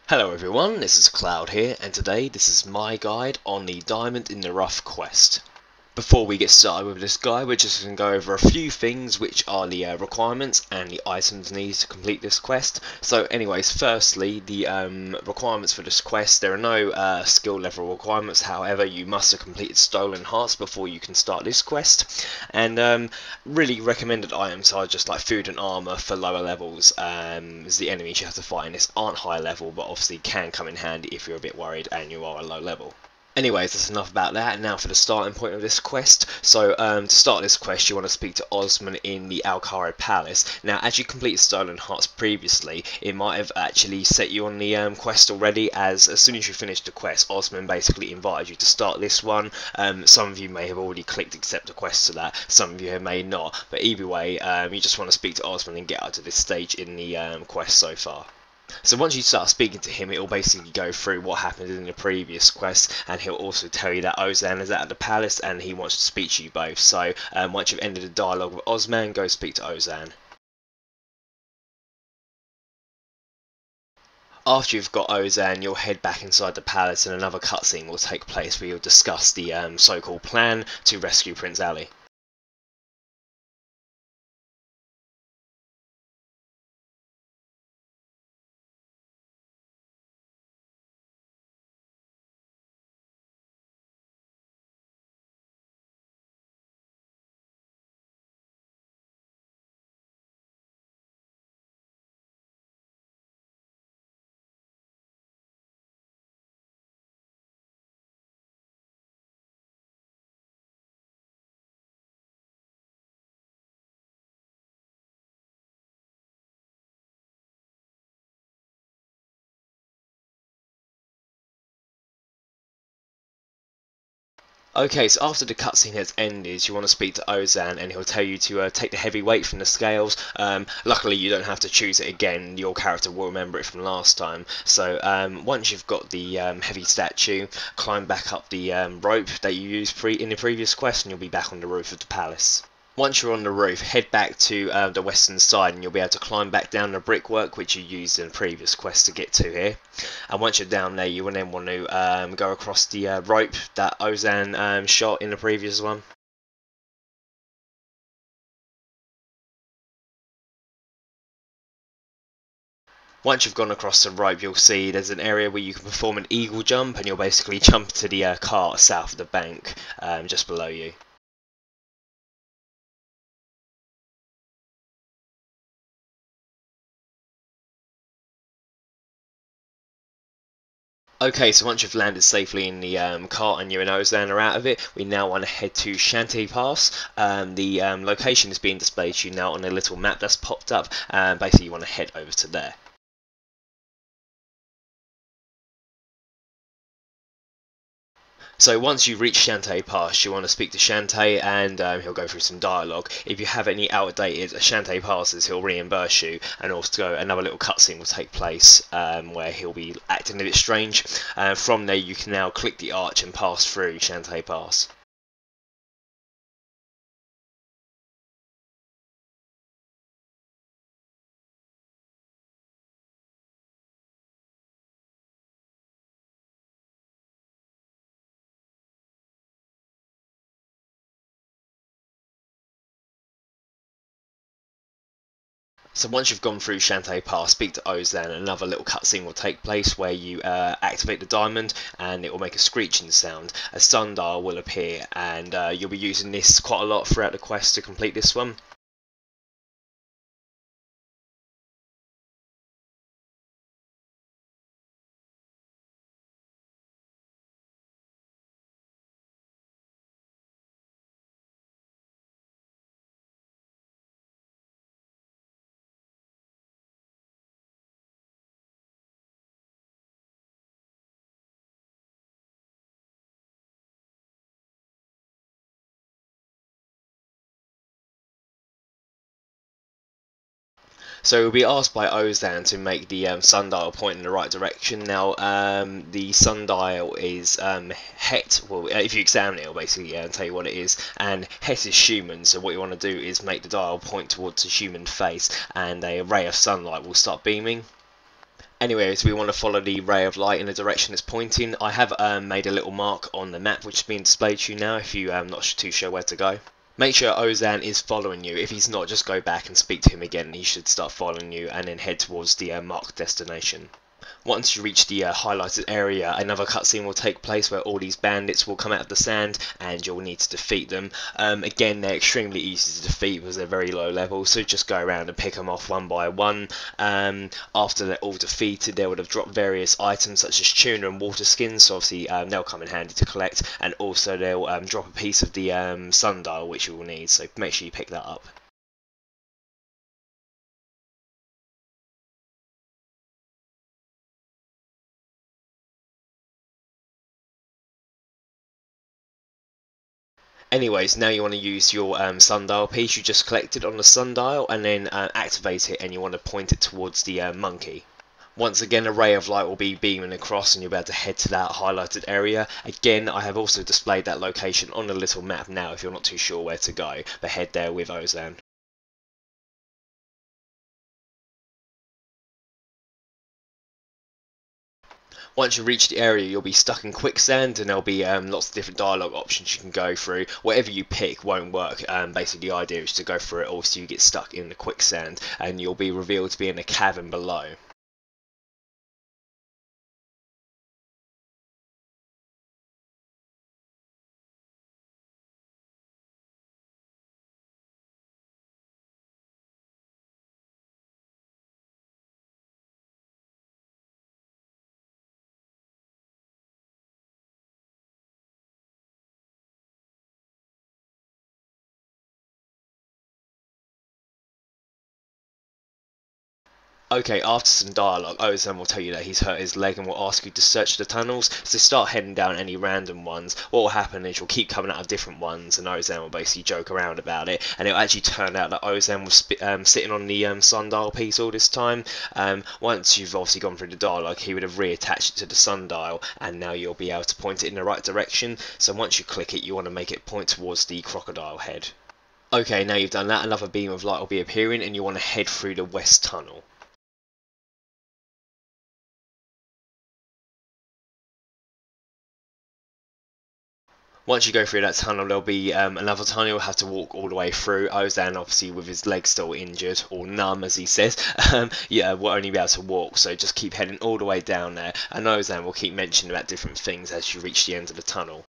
Hello everyone, this is Cloud here, and today this is my guide on the Diamond in the Rough quest. Before we get started with this guide, we're just going to go over a few things which are the requirements and the items needed to complete this quest. So anyways, firstly, the requirements for this quest, there are no skill level requirements, however you must have completed Stolen Hearts before you can start this quest. And really recommended items are just like food and armour for lower levels, as the enemies you have to fight in this aren't high level, but obviously can come in handy if you're a bit worried and you are a low level. Anyways, that's enough about that. Now for the starting point of this quest. So to start this quest, you want to speak to Osman in the Alcari Palace. Now, as you completed Stolen Hearts previously, it might have actually set you on the quest already, as soon as you finished the quest, Osman basically invited you to start this one. Some of you may have already clicked accept the quest to that, some of you may not, but either way, you just want to speak to Osman and get up to this stage in the quest so far. So once you start speaking to him, it will basically go through what happened in the previous quest, and he'll also tell you that Ozan is at the palace and he wants to speak to you both. So once you've ended the dialogue with Osman, go speak to Ozan. After you've got Ozan, you'll head back inside the palace and another cutscene will take place where you'll discuss the so-called plan to rescue Prince Ali. Okay, so after the cutscene has ended, you want to speak to Ozan and he'll tell you to take the heavy weight from the scales. Luckily, you don't have to choose it again, your character will remember it from last time. So once you've got the heavy statue, climb back up the rope that you used in the previous quest and you'll be back on the roof of the palace. Once you're on the roof, head back to the western side and you'll be able to climb back down the brickwork which you used in the previous quest to get to here. And once you're down there, you will then want to go across the rope that Ozan shot in the previous one. Once you've gone across the rope, you'll see there's an area where you can perform an eagle jump and you'll basically jump to the cart south of the bank, just below you. Okay, so once you've landed safely in the cart and you and Ozan are out of it, we now want to head to Shanty Pass. The location is being displayed to you now on a little map that's popped up, and basically you want to head over to there. So once you reach Shantae Pass, you want to speak to Shantae and he'll go through some dialogue. If you have any outdated Shantae passes, he'll reimburse you, and also another little cutscene will take place where he'll be acting a bit strange. From there you can now click the arch and pass through Shantae Pass. So once you've gone through Shantae Pass, speak to Ozan, another little cutscene will take place where you activate the diamond and it will make a screeching sound. A sundial will appear and you'll be using this quite a lot throughout the quest to complete this one. So we'll be asked by Ozan to make the sundial point in the right direction. Now the sundial is Het. Well, if you examine it, it'll basically tell you what it is. And Het is human. So what you want to do is make the dial point towards a human face, and a ray of sunlight will start beaming. Anyways, we want to follow the ray of light in the direction it's pointing. I have made a little mark on the map which is being displayed to you now if you not too sure where to go. Make sure Ozan is following you. If he's not, just go back and speak to him again. He should start following you and then head towards the marked destination. Once you reach the highlighted area, another cutscene will take place where all these bandits will come out of the sand and you'll need to defeat them. Again, they're extremely easy to defeat because they're very low level, so just go around and pick them off one by one. After they're all defeated, they would have dropped various items such as tuna and water skins, so obviously they'll come in handy to collect, and also they'll drop a piece of the sundial which you will need, so make sure you pick that up. Anyways, now you want to use your sundial piece you just collected on the sundial, and then activate it, and you want to point it towards the monkey. Once again, a ray of light will be beaming across and you'll be able to head to that highlighted area. Again, I have also displayed that location on the little map now if you're not too sure where to go, but head there with Ozan. Once you reach the area, you'll be stuck in quicksand, and there'll be lots of different dialogue options you can go through. Whatever you pick won't work. Basically, the idea is to go through it all so you get stuck in the quicksand, and you'll be revealed to be in a cavern below. Okay, after some dialogue, Ozan will tell you that he's hurt his leg and will ask you to search the tunnels. So start heading down any random ones. What will happen is you'll keep coming out of different ones, and Ozan will basically joke around about it. And it'll actually turn out that Ozan was sitting on the sundial piece all this time. Once you've obviously gone through the dialogue, he would have reattached it to the sundial, and now you'll be able to point it in the right direction. So once you click it, you want to make it point towards the crocodile head. Okay, now you've done that, another beam of light will be appearing, and you want to head through the west tunnel. Once you go through that tunnel, there'll be another tunnel you'll have to walk all the way through. Ozan, obviously, with his leg still injured, or numb as he says, yeah, will only be able to walk, so just keep heading all the way down there, and Ozan will keep mentioning about different things as you reach the end of the tunnel.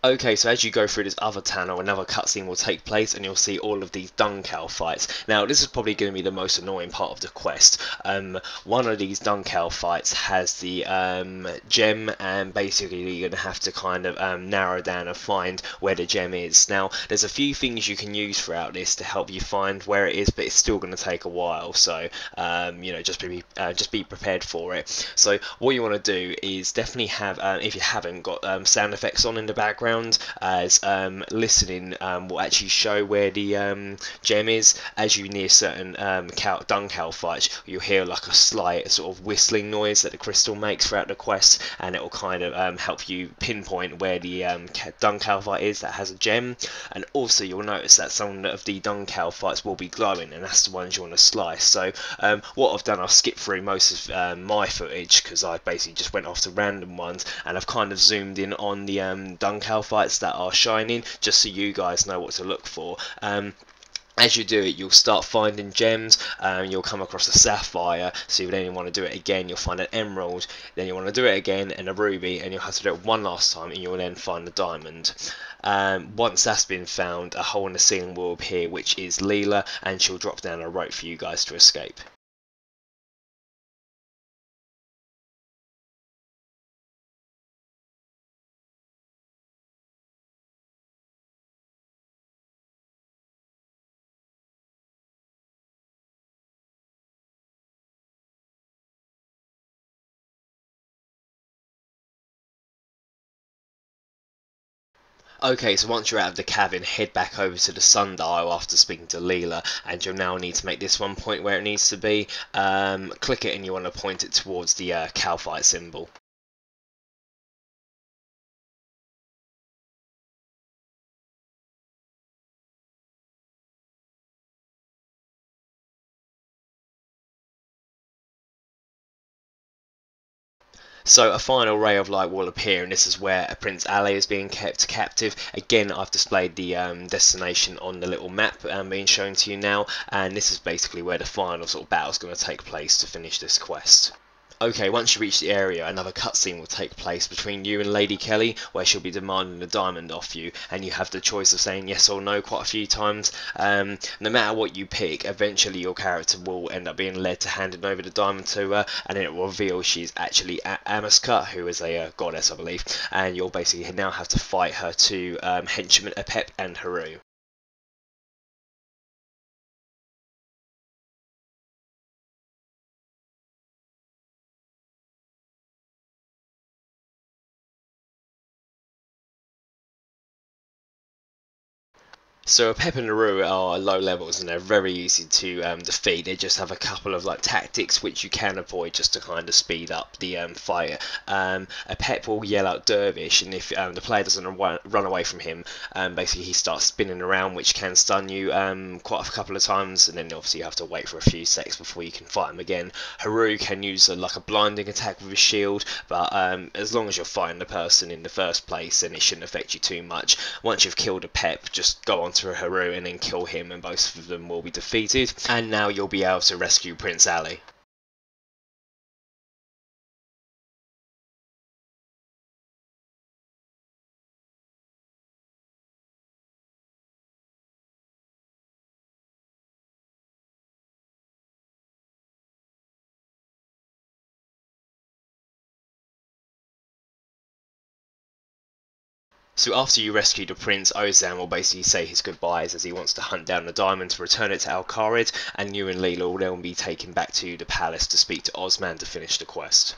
Okay, so as you go through this other tunnel, another cutscene will take place, and you'll see all of these dung cow fights. Now, this is probably going to be the most annoying part of the quest. One of these dung cow fights has the gem, and basically you're going to have to kind of narrow down and find where the gem is. Now, there's a few things you can use throughout this to help you find where it is, but it's still going to take a while. So, you know, just be prepared for it. So, what you want to do is definitely have, if you haven't got sound effects on in the background, as listening will actually show where the gem is. As you near certain dung cow fights, you'll hear like a slight sort of whistling noise that the crystal makes throughout the quest, and it will kind of help you pinpoint where the dung cow fight is that has a gem. And also you'll notice that some of the dung cow fights will be glowing, and that's the ones you want to slice. So what I've done, I've skipped through most of my footage because I basically just went off to random ones, and I've kind of zoomed in on the dung cow fights that are shining, just so you guys know what to look for. As you do it, you'll start finding gems. You'll come across a sapphire, so you then want to do it again, you'll find an emerald, then you want to do it again, and a ruby, and you'll have to do it one last time, and you'll then find the diamond. Once that's been found, a hole in the ceiling will appear, which is Leela, and she'll drop down a rope for you guys to escape. Okay, so once you're out of the cavern, head back over to the sundial after speaking to Leela, and you'll now need to make this one point where it needs to be. Click it, and you want to point it towards the Kalphite symbol. So a final ray of light will appear, and this is where Prince Ali is being kept captive. Again, I've displayed the destination on the little map being shown to you now, and this is basically where the final sort of battle is going to take place to finish this quest. Okay, once you reach the area, another cutscene will take place between you and Lady Kelly, where she'll be demanding a diamond off you, and you have the choice of saying yes or no quite a few times. No matter what you pick, eventually your character will end up being led to handing over the diamond to her, and then it will reveal she's actually Amaska, who is a goddess, I believe, and you'll basically now have to fight her two henchmen, Apep and Haru. So Pep and Naru are low levels and they're very easy to defeat. They just have a couple of like tactics which you can avoid just to kind of speed up the fight. A Pep will yell out Dervish, and if the player doesn't run away from him, basically he starts spinning around, which can stun you quite a couple of times, and then obviously you have to wait for a few seconds before you can fight him again. Haru can use like a blinding attack with his shield, but as long as you're fighting the person in the first place, then it shouldn't affect you too much. Once you've killed a Pep, just go on to a Haru and then kill him, and both of them will be defeated, and now you'll be able to rescue Prince Ali. So after you rescue the prince, Ozan will basically say his goodbyes as he wants to hunt down the diamond to return it to Al-Kharid, and you and Leela will then be taken back to the palace to speak to Osman to finish the quest.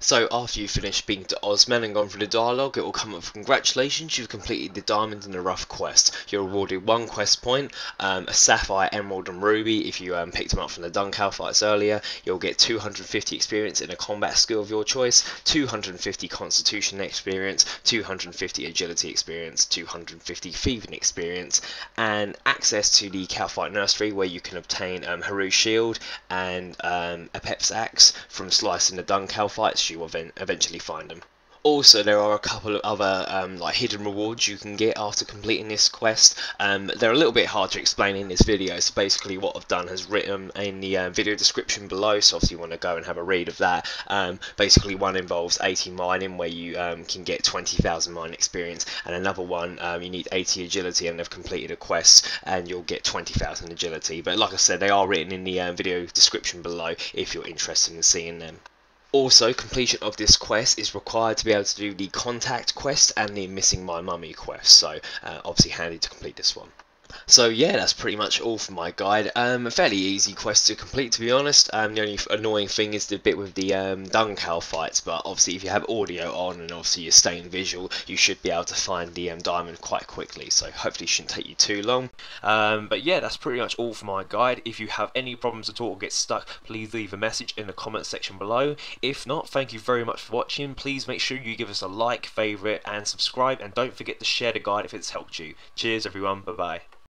So after you finish speaking to Osman and gone through the dialogue, it will come up, congratulations, you've completed the Diamond in the Rough quest. You're awarded 1 quest point, a Sapphire, Emerald and Ruby if you picked them up from the Dung Kalphites earlier. You'll get 250 experience in a combat skill of your choice, 250 Constitution experience, 250 Agility experience, 250 Thieving experience, and access to the Kalphite Nursery where you can obtain Haru's Shield and a Pep's Axe from slicing the Dung Kalphites. You will then eventually find them. Also, there are a couple of other like hidden rewards you can get after completing this quest. They're a little bit hard to explain in this video, so basically what I've done is written in the video description below, so obviously you want to go and have a read of that. Basically one involves 80 mining where you can get 20,000 mine experience, and another one you need 80 agility and they've completed a quest and you'll get 20,000 agility. But like I said, they are written in the video description below if you're interested in seeing them. Also, completion of this quest is required to be able to do the contact quest and the missing my mummy quest, so obviously handy to complete this one. So yeah, that's pretty much all for my guide. A fairly easy quest to complete, to be honest. The only annoying thing is the bit with the Dung Kalphites, but obviously if you have audio on and obviously you're staying visual, you should be able to find the diamond quite quickly, so hopefully it shouldn't take you too long. But yeah, that's pretty much all for my guide. If you have any problems at all or get stuck, please leave a message in the comment section below. If not, thank you very much for watching. Please make sure you give us a like, favourite and subscribe, and don't forget to share the guide if it's helped you. Cheers everyone, bye bye.